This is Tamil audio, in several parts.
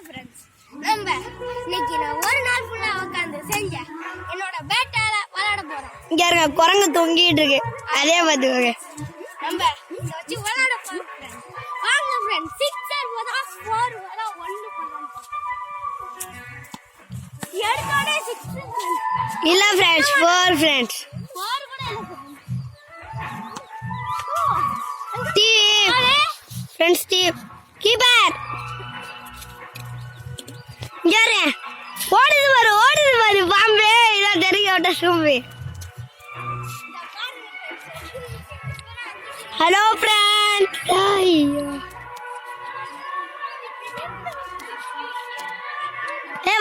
ஃப்ரெண்ட்ஸ், நம்ம இன்னைக்கு நான் ஒரு நாள் ஃபுல்லா உட்காந்து செஞ்சேன் என்னோட பேட்டால விளையாட போறோம். இங்க இருக்க குரங்கு தொங்கிட்டு இருக்கு, அதே பார்த்துக்கோங்க. நம்ம இதை வச்சு விளையாட போறோம் ஃப்ரெண்ட்ஸ். வாங்க ஃப்ரெண்ட்ஸ், 6 போதா 4 போதா 1 போதா எடுத்தோடே 6 இல்ல ஃப்ரெண்ட்ஸ், 4 ஃப்ரெண்ட்ஸ். 4 கூட இல்ல ஃப்ரெண்ட்ஸ். டீம் கீப்பர் யாரு ஓடுது பாரு பாம்பே. இதான் தெரியும் விட்ட சூம்பு. Hello friends.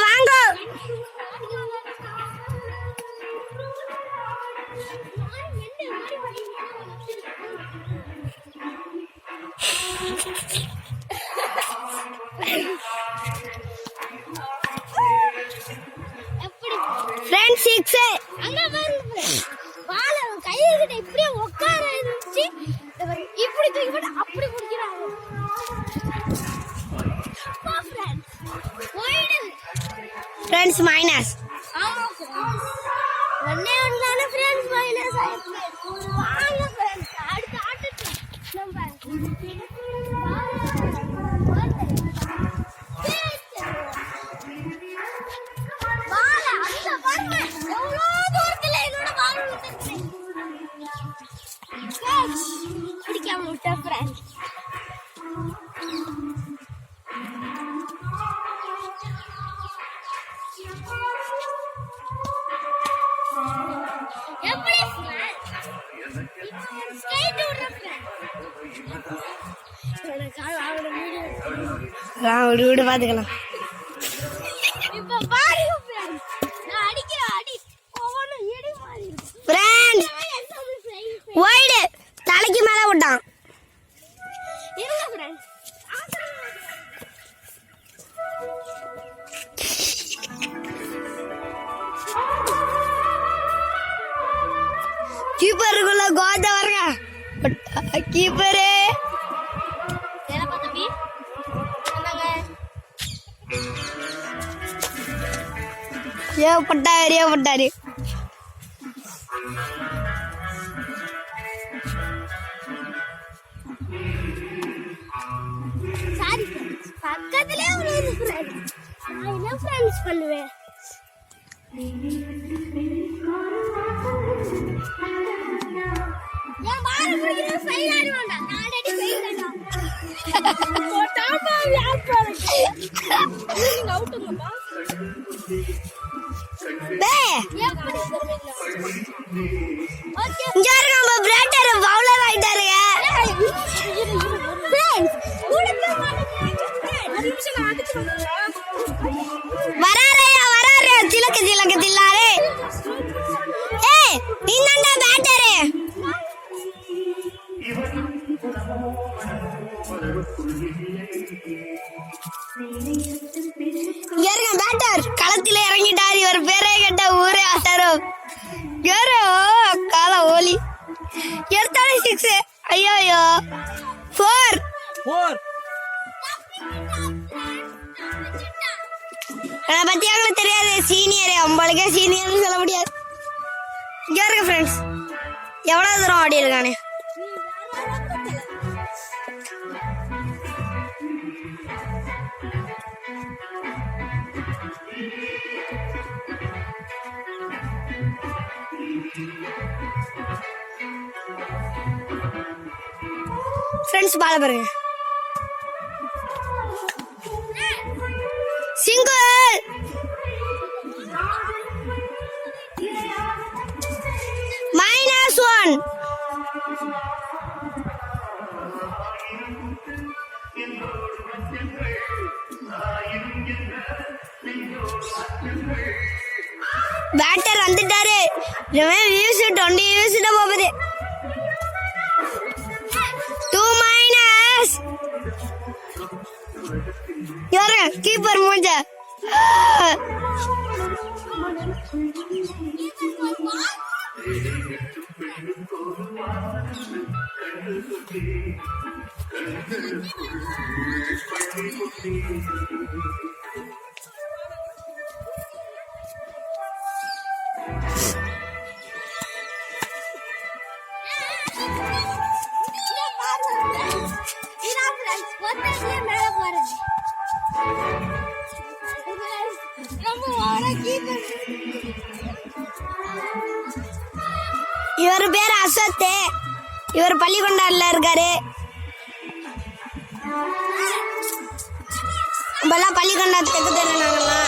வாங்க. ஃப்ரெண்ட்ஸ் 6 அங்க பாருங்க ஃப்ரெண்ட்ஸ், பால் அவன் கையில இப்படியே உட்கார இருந்துச்சு, இப்படி தூக்கி போட்டு அப்படி குடிக்கிறாங்க. Friends minus. ஆமா ஃப்ரெண்ட்ஸ், ஒண்ணே ஒண்ணான ஃப்ரெண்ட்ஸ் மைனஸ் ஆயிடுச்சு. வாங்க ஃப்ரெண்ட்ஸ், அடுத்த ஆட்டத்துக்கு நம்ம பிடிக்காம விட்ட ஃப்ரெண்ட்ஸ். எப்படி ஃப்ரெண்ட்ஸ் ஸ்ட்ரைட் விடுற ஃப்ரெண்ட்ஸ் விடு பாத்துக்கலாம். இப்ப பாருங்க ஃப்ரெண்ட்ஸ், நான் அடிக்கிற அடி ஒவ்வொரு இடி மாதிரி இருக்கு ஃப்ரெண்ட்ஸ். வைடு தலைக்கு மேல விட்டான். இருங்க ஃப்ரெண்ட்ஸ், கீப்பருக்குள்ள கோத வரங்க. கீப்பரே என்னப்பா தம்பி என்னங்க ஏப்பட்டாரு. சாரி ஃப்ரெண்ட்ஸ், பக்கத்துலயே விழுந்து ஃப்ரெண்ட்ஸ். நான் என்ன ஃப்ரெண்ட்ஸ் பண்ணுவேன்? ஏன் பால் குடிக்கிறது ஃபெயில் ஆட வேண்டாம், நான் அடி ஃபெயில் ஆடலாம். போட்டாமா யார் பாருங்க, நீங்க அவுட்டுங்கப்பா. பே எப்படி சொல்றீங்க? ஓகே இங்க நம்ம பிராட்டர் பவுலர் ஆயிட்டாருங்க. ஃப்ரெண்ட்ஸ், கூடவே மாட்டீங்க. ஒரு நிமிஷம் நான் அடிச்சு வந்துறேன். வராரே திலக்கு தில்லாரே. ஏய் நீங்கண்டா பேட்டர். இறங்க பேட்டர் களத்தில இறங்கிட்டாரு. ஒரு பேரே கேட்ட ஊரே ஆட்டாரோ. யாரோ கால ஓலி எடுத்தாலே 6. ஐயோ 4. அதை பத்தி அவங்களுக்கு தெரியாது. சீனியர் நம்மளுக்கே சீனியர்னு சொல்ல முடியாது. இங்க இருக்க ஃப்ரெண்ட்ஸ், எவ்வளவு தூரம் ஆடி இருக்கானே. ஃப்ரெண்ட்ஸ் பால பாருங்க. சிங்கிள் -1. பேட்டர் வந்துட்டாரு. 20 வியூஸ் போகுது. 2-. யாரு கீப்பர் மூஞ்ச. Thank you. ஒத்தே மேல போறது ரொம்ப ஓவரா கீப்பர். இவர் பேர் அசத். இவர் பள்ளிக்கொண்டாடுல இருக்காரு. நம்ம எல்லாம் பள்ளிக்கொண்டாடு தெற்கு தெரு நாங்கெல்லாம்.